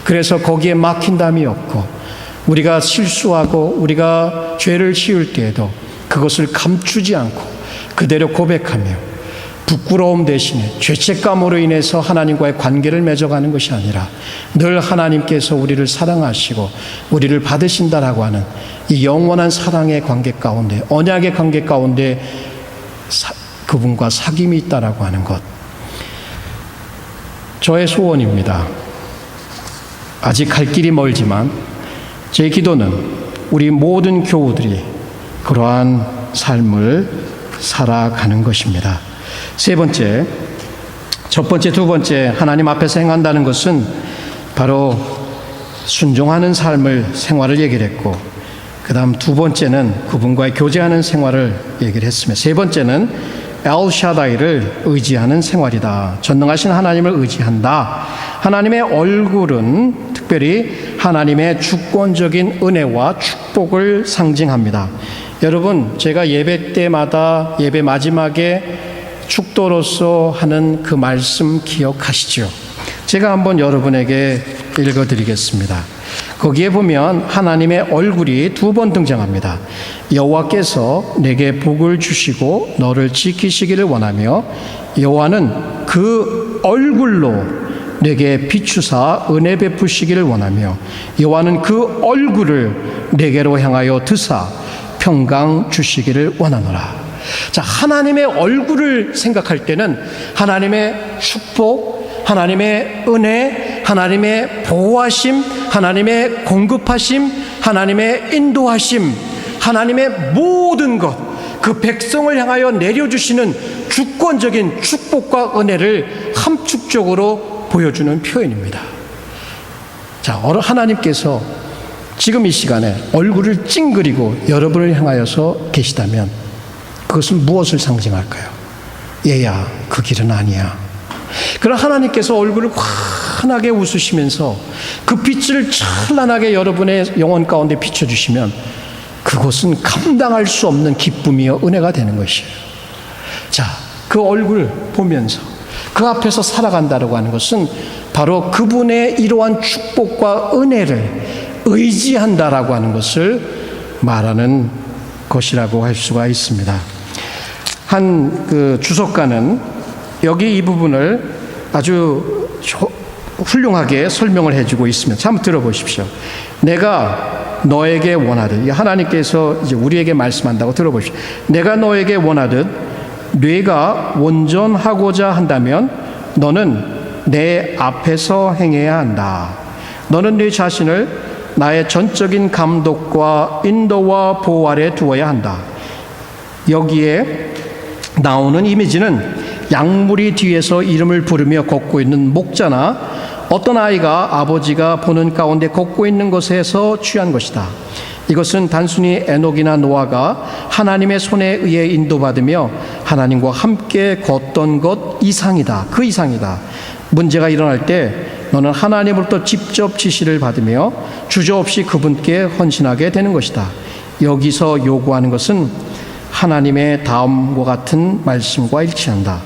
그래서 거기에 막힌담이 없고 우리가 실수하고 우리가 죄를 지을 때에도 그것을 감추지 않고 그대로 고백하며 부끄러움 대신에 죄책감으로 인해서 하나님과의 관계를 맺어가는 것이 아니라 늘 하나님께서 우리를 사랑하시고 우리를 받으신다라고 하는 이 영원한 사랑의 관계 가운데, 언약의 관계 가운데 그분과 사귐이 있다라고 하는 것, 저의 소원입니다. 아직 갈 길이 멀지만 제 기도는 우리 모든 교우들이 그러한 삶을 살아가는 것입니다. 세 번째, 첫 번째, 두 번째 하나님 앞에서 행한다는 것은 바로 순종하는 삶을, 생활을 얘기를 했고, 그 다음 두 번째는 그분과의 교제하는 생활을 얘기를 했으며, 세 번째는 엘샤다이를 의지하는 생활이다. 전능하신 하나님을 의지한다. 하나님의 얼굴은 특별히 하나님의 주권적인 은혜와 축복을 상징합니다. 여러분, 제가 예배 때마다 예배 마지막에 축도로서 하는 그 말씀 기억하시죠? 제가 한번 여러분에게 읽어드리겠습니다. 거기에 보면 하나님의 얼굴이 두 번 등장합니다. 여호와께서 내게 복을 주시고 너를 지키시기를 원하며 여호와는 그 얼굴로 내게 비추사 은혜 베푸시기를 원하며 여호와는 그 얼굴을 내게로 향하여 드사 평강 주시기를 원하노라. 자, 하나님의 얼굴을 생각할 때는 하나님의 축복, 하나님의 은혜, 하나님의 보호하심, 하나님의 공급하심, 하나님의 인도하심, 하나님의 모든 것, 그 백성을 향하여 내려주시는 주권적인 축복과 은혜를 함축적으로 보여주는 표현입니다. 자, 자, 하나님께서 지금 이 시간에 얼굴을 찡그리고 여러분을 향하여서 계시다면 그것은 무엇을 상징할까요? 얘야, 그 길은 아니야. 그러나 하나님께서 얼굴을 환하게 웃으시면서 그 빛을 찬란하게 여러분의 영혼 가운데 비춰주시면 그것은 감당할 수 없는 기쁨이요 은혜가 되는 것이에요. 자, 그 얼굴 보면서 그 앞에서 살아간다고 하는 것은 바로 그분의 이러한 축복과 은혜를 의지한다라고 하는 것을 말하는 것이라고 할 수가 있습니다. 한 그 주석가는 여기 이 부분을 아주 훌륭하게 설명을 해주고 있습니다. 한번 들어보십시오. 내가 너에게 원하듯, 하나님께서 이제 우리에게 말씀한다고 들어보십시오. 내가 너에게 원하듯 뇌가 온전하고자 한다면 너는 내 앞에서 행해야 한다. 너는 네 자신을 나의 전적인 감독과 인도와 보호 아래 두어야 한다. 여기에 나오는 이미지는 약물이 뒤에서 이름을 부르며 걷고 있는 목자나 어떤 아이가 아버지가 보는 가운데 걷고 있는 것에서 취한 것이다. 이것은 단순히 에녹이나 노아가 하나님의 손에 의해 인도받으며 하나님과 함께 걷던 것 이상이다. 그 이상이다. 문제가 일어날 때 너는 하나님으로부터 직접 지시를 받으며 주저없이 그분께 헌신하게 되는 것이다. 여기서 요구하는 것은 하나님의 다음과 같은 말씀과 일치한다.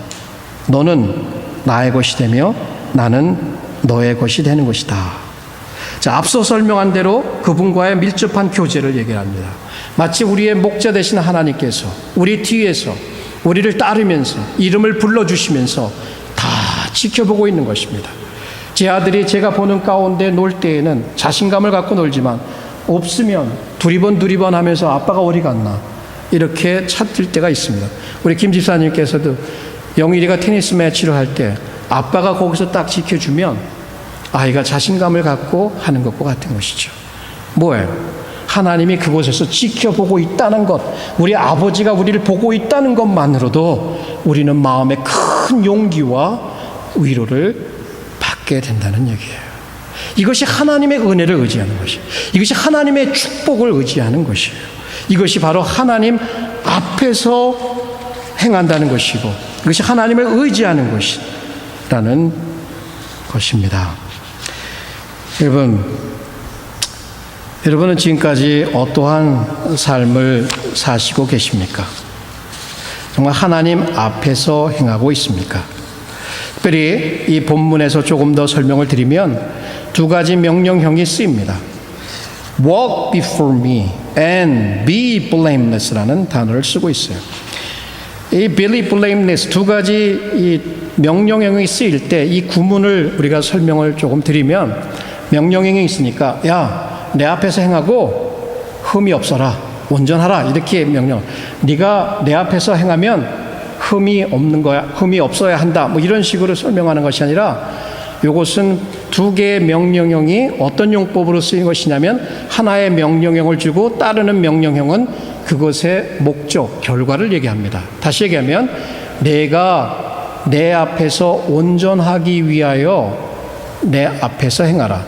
너는 나의 것이 되며 나는 너의 것이 되는 것이다. 자, 앞서 설명한 대로 그분과의 밀접한 교제를 얘기합니다. 마치 우리의 목자 되신 하나님께서 우리 뒤에서 우리를 따르면서 이름을 불러주시면서 다 지켜보고 있는 것입니다. 제 아들이 제가 보는 가운데 놀 때에는 자신감을 갖고 놀지만 없으면 두리번 하면서 아빠가 어디 갔나 이렇게 찾을 때가 있습니다. 우리 김 집사님께서도 영일이가 테니스 매치를 할 때 아빠가 거기서 딱 지켜주면 아이가 자신감을 갖고 하는 것과 같은 것이죠. 뭐예요? 하나님이 그곳에서 지켜보고 있다는 것, 우리 아버지가 우리를 보고 있다는 것만으로도 우리는 마음에 큰 용기와 위로를 받게 된다는 얘기예요. 이것이 하나님의 은혜를 의지하는 것이에요. 이것이 하나님의 축복을 의지하는 것이에요. 이것이 바로 하나님 앞에서 행한다는 것이고 이것이 하나님을 의지하는 것이라는 것입니다. 여러분은 지금까지 어떠한 삶을 사시고 계십니까? 정말 하나님 앞에서 행하고 있습니까? 특별히 이 본문에서 조금 더 설명을 드리면 두 가지 명령형이 쓰입니다. Walk before me and be blameless라는 단어를 쓰고 있어요. 이 be blameless 두 가지 이 명령형이 쓰일 때 이 구문을 우리가 설명을 조금 드리면 명령형이 있으니까 야, 내 앞에서 행하고 흠이 없어라, 온전하라 이렇게 명령. 네가 내 앞에서 행하면 흠이 없는 거야, 흠이 없어야 한다. 뭐 이런 식으로 설명하는 것이 아니라 이것은 두 개의 명령형이 어떤 용법으로 쓰인 것이냐면 하나의 명령형을 주고 따르는 명령형은 그것의 목적, 결과를 얘기합니다. 다시 얘기하면 내가 내 앞에서 온전하기 위하여 내 앞에서 행하라.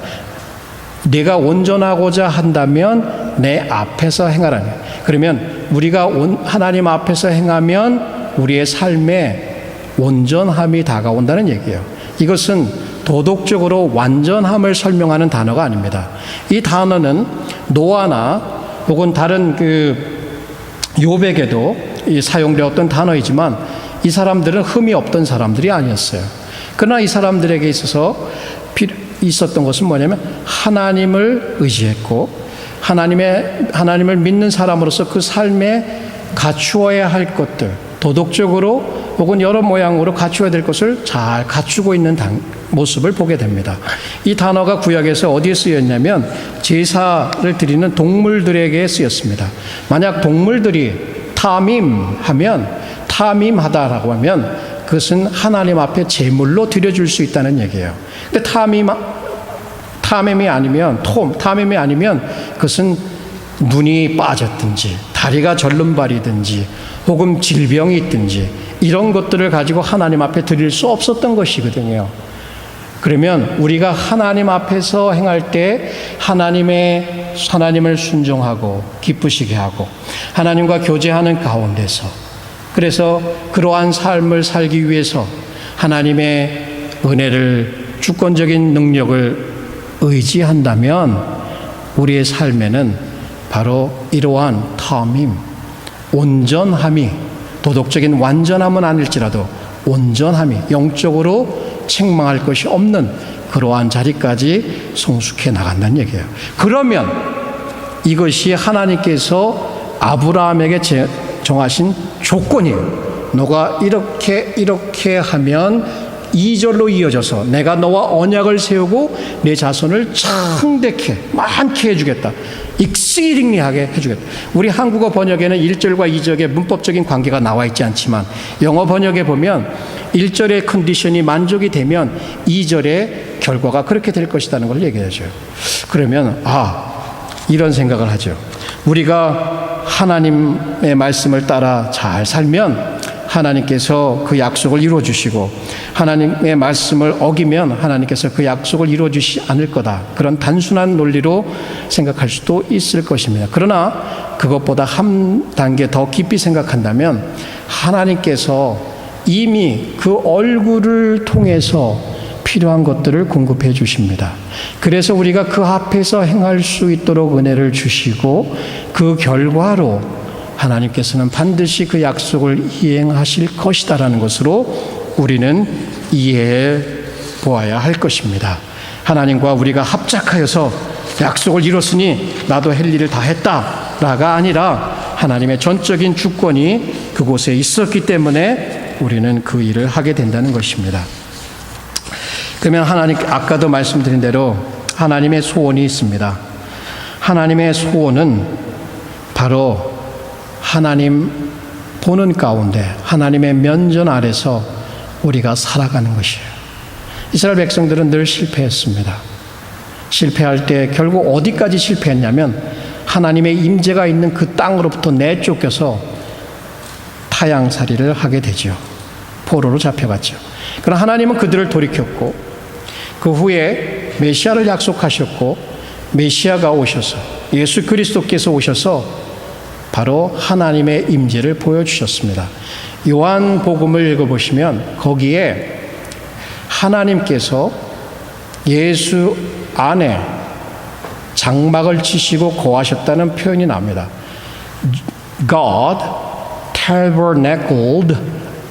내가 온전하고자 한다면 내 앞에서 행하라. 그러면 우리가 하나님 앞에서 행하면 우리의 삶에 온전함이 다가온다는 얘기예요. 이것은 도덕적으로 완전함을 설명하는 단어가 아닙니다. 이 단어는 노아나 혹은 다른 욥에게도 사용되었던 단어이지만 이 사람들은 흠이 없던 사람들이 아니었어요. 그러나 이 사람들에게 있어서 있었던 것은 뭐냐면 하나님을 의지했고 하나님을 믿는 사람으로서 그 삶에 갖추어야 할 것들, 도덕적으로 혹은 여러 모양으로 갖추어야 될 것을 잘 갖추고 있는 모습을 보게 됩니다. 이 단어가 구약에서 어디에 쓰였냐면 제사를 드리는 동물들에게 쓰였습니다. 만약 동물들이 탐임하다라고 하면 그것은 하나님 앞에 제물로 드려줄 수 있다는 얘기예요. 근데 탐임이 아니면 그것은 눈이 빠졌든지 다리가 절름발이든지 혹은 질병이 있든지 이런 것들을 가지고 하나님 앞에 드릴 수 없었던 것이거든요. 그러면 우리가 하나님 앞에서 행할 때 하나님을 순종하고 기쁘시게 하고 하나님과 교제하는 가운데서, 그래서 그러한 삶을 살기 위해서 하나님의 은혜를, 주권적인 능력을 의지한다면 우리의 삶에는 바로 이러한 탐임, 온전함이, 도덕적인 완전함은 아닐지라도 온전함이, 영적으로 책망할 것이 없는 그러한 자리까지 성숙해 나간다는 얘기예요. 그러면 이것이 하나님께서 아브라함에게 정하신 조건이에요. 너가 이렇게 하면 2절로 이어져서 내가 너와 언약을 세우고 내 자손을 창대케 많게 해주겠다. 익시링리하게 해주겠다. 우리 한국어 번역에는 1절과 2절의 문법적인 관계가 나와 있지 않지만 영어 번역에 보면 1절의 컨디션이 만족이 되면 2절의 결과가 그렇게 될 것이라는 걸 얘기하죠. 그러면 이런 생각을 하죠. 우리가 하나님의 말씀을 따라 잘 살면 하나님께서 그 약속을 이루어주시고, 하나님의 말씀을 어기면 하나님께서 그 약속을 이루어주시지 않을 거다. 그런 단순한 논리로 생각할 수도 있을 것입니다. 그러나 그것보다 한 단계 더 깊이 생각한다면 하나님께서 이미 그 얼굴을 통해서 필요한 것들을 공급해 주십니다. 그래서 우리가 그 앞에서 행할 수 있도록 은혜를 주시고, 그 결과로 하나님께서는 반드시 그 약속을 이행하실 것이다라는 것으로 우리는 이해해 보아야 할 것입니다. 하나님과 우리가 합작하여서 약속을 이뤘으니 나도 할 일을 다 했다라가 아니라 하나님의 전적인 주권이 그곳에 있었기 때문에 우리는 그 일을 하게 된다는 것입니다. 그러면 아까도 말씀드린 대로 하나님의 소원이 있습니다. 하나님의 소원은 바로 하나님 보는 가운데 하나님의 면전 아래서 우리가 살아가는 것이에요. 이스라엘 백성들은 늘 실패했습니다. 실패할 때 결국 어디까지 실패했냐면 하나님의 임재가 있는 그 땅으로부터 내쫓겨서 타향살이를 하게 되죠. 포로로 잡혀갔죠. 그러나 하나님은 그들을 돌이켰고, 그 후에 메시아를 약속하셨고, 메시아가 오셔서, 예수 그리스도께서 오셔서 바로 하나님의 임재를 보여주셨습니다. 요한복음을 읽어보시면 거기에 하나님께서 예수 안에 장막을 치시고 거하셨다는 표현이 나옵니다. God tabernacled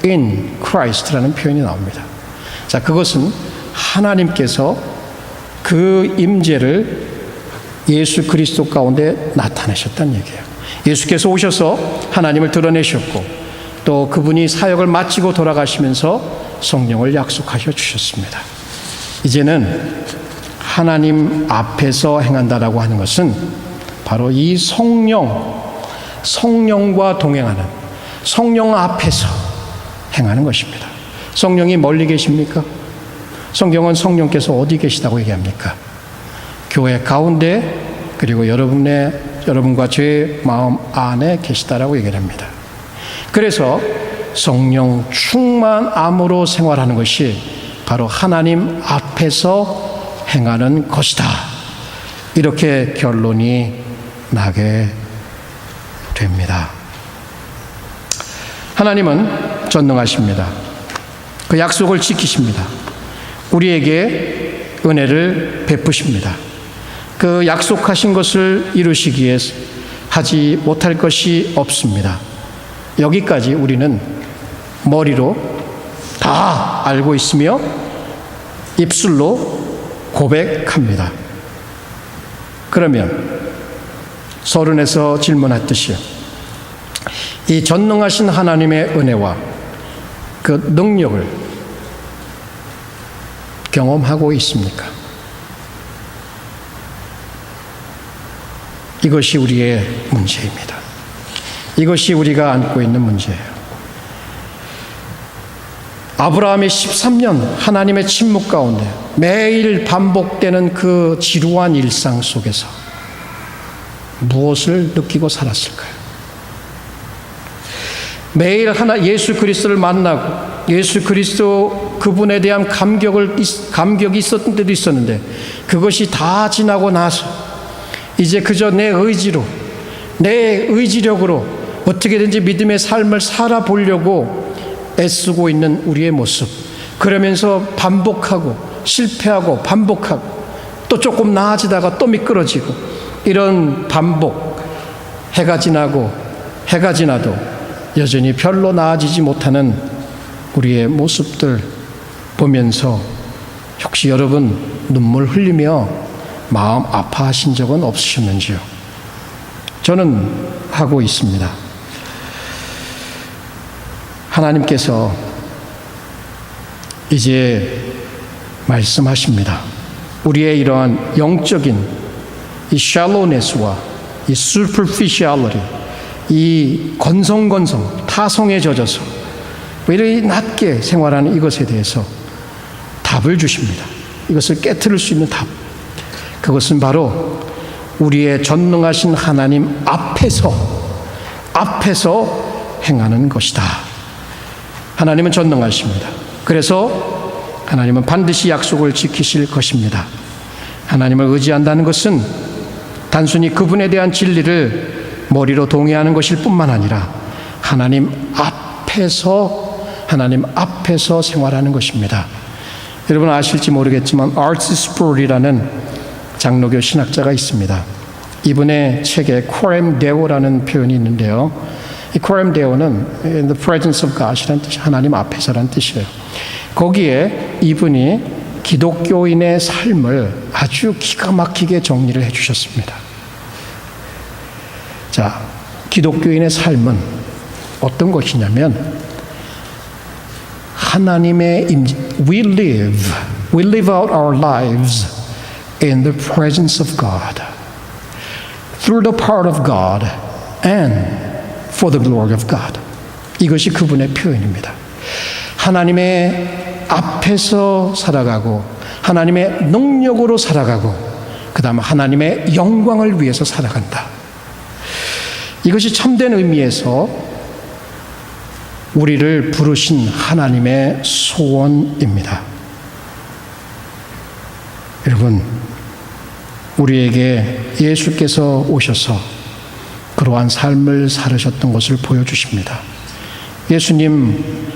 in Christ라는 표현이 나옵니다. 자, 그것은 하나님께서 그 임재를 예수 그리스도 가운데 나타내셨다는 얘기예요. 예수께서 오셔서 하나님을 드러내셨고, 또 그분이 사역을 마치고 돌아가시면서 성령을 약속하셔 주셨습니다. 이제는 하나님 앞에서 행한다라고 하는 것은 바로 이 성령과 동행하는, 성령 앞에서 행하는 것입니다. 성령이 멀리 계십니까? 성경은 성령께서 어디 계시다고 얘기합니까? 교회 가운데, 그리고 여러분과 제 마음 안에 계시다라고 얘기를 합니다. 그래서 성령 충만함으로 생활하는 것이 바로 하나님 앞에서 행하는 것이다. 이렇게 결론이 나게 됩니다. 하나님은 전능하십니다. 그 약속을 지키십니다. 우리에게 은혜를 베푸십니다. 그 약속하신 것을 이루시기에 하지 못할 것이 없습니다. 여기까지 우리는 머리로 다 알고 있으며 입술로 고백합니다. 그러면 서론에서 질문했듯이 이 전능하신 하나님의 은혜와 그 능력을 경험하고 있습니까? 이것이 우리의 문제입니다. 이것이 우리가 안고 있는 문제예요. 아브라함이 13년 하나님의 침묵 가운데 매일 반복되는 그 지루한 일상 속에서 무엇을 느끼고 살았을까요? 매일 예수 그리스도를 만나고 예수 그리스도 그분에 대한 감격이 있었던 때도 있었는데 그것이 다 지나고 나서 이제 그저 내 의지로, 내 의지력으로 어떻게든지 믿음의 삶을 살아보려고 애쓰고 있는 우리의 모습, 그러면서 반복하고 실패하고 반복하고 또 조금 나아지다가 또 미끄러지고, 이런 반복, 해가 지나고 해가 지나도 여전히 별로 나아지지 못하는 우리의 모습들 보면서 혹시 여러분 눈물 흘리며 마음 아파하신 적은 없으셨는지요? 저는 하고 있습니다. 하나님께서 이제 말씀하십니다. 우리의 이러한 영적인 이 shallowness와 이 superficiality, 이 건성건성, 타성에 젖어서 왜 이렇게 낮게 생활하는 이것에 대해서 답을 주십니다. 이것을 깨트릴 수 있는 답. 그것은 바로 우리의 전능하신 하나님 앞에서 행하는 것이다. 하나님은 전능하십니다. 그래서 하나님은 반드시 약속을 지키실 것입니다. 하나님을 의지한다는 것은 단순히 그분에 대한 진리를 머리로 동의하는 것일 뿐만 아니라 하나님 앞에서 생활하는 것입니다. 여러분 아실지 모르겠지만 R.C. 스프롤이라는 장로교 신학자가 있습니다. 이분의 책에 코렘 데오라는 표현이 있는데요. 이 코렘 데오는 in the presence of God이라는 뜻이 하나님 앞에서라는 뜻이에요. 거기에 이분이 기독교인의 삶을 아주 기가 막히게 정리를 해 주셨습니다. 자, 기독교인의 삶은 어떤 것이냐면 하나님의 we live out our lives in the presence of God, through the power of God, and for the glory of God. 이것이 그분의 표현입니다. 하나님의 앞에서 살아가고 하나님의 능력으로 살아가고 그 다음 하나님의 영광을 위해서 살아간다. 이것이 참된 의미에서 우리를 부르신 하나님의 소원입니다. 여러분, 우리에게 예수께서 오셔서 그러한 삶을 살으셨던 것을 보여주십니다. 예수님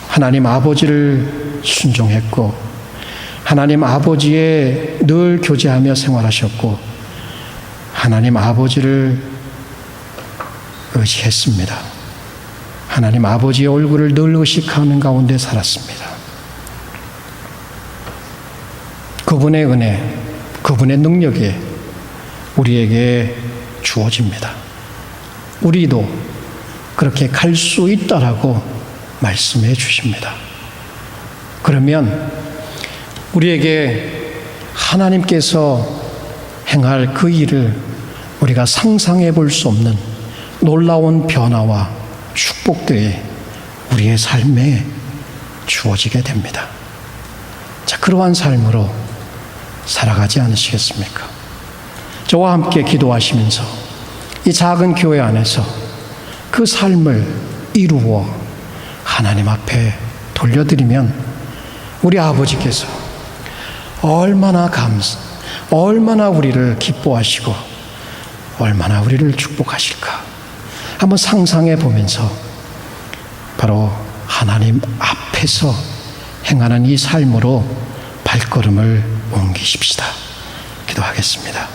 하나님 아버지를 순종했고 하나님 아버지에 늘 교제하며 생활하셨고 하나님 아버지를 의지했습니다. 하나님 아버지의 얼굴을 늘 의식하는 가운데 살았습니다. 그분의 은혜, 그분의 능력이 우리에게 주어집니다. 우리도 그렇게 갈 수 있다라고 말씀해 주십니다. 그러면 우리에게 하나님께서 행할 그 일을 우리가 상상해 볼 수 없는 놀라운 변화와 축복들이 우리의 삶에 주어지게 됩니다. 자, 그러한 삶으로 살아가지 않으시겠습니까? 저와 함께 기도하시면서 이 작은 교회 안에서 그 삶을 이루어 하나님 앞에 돌려드리면 우리 아버지께서 얼마나 우리를 기뻐하시고 얼마나 우리를 축복하실까 한번 상상해 보면서 바로 하나님 앞에서 행하는 이 삶으로 발걸음을 옮기십시다. 기도하겠습니다.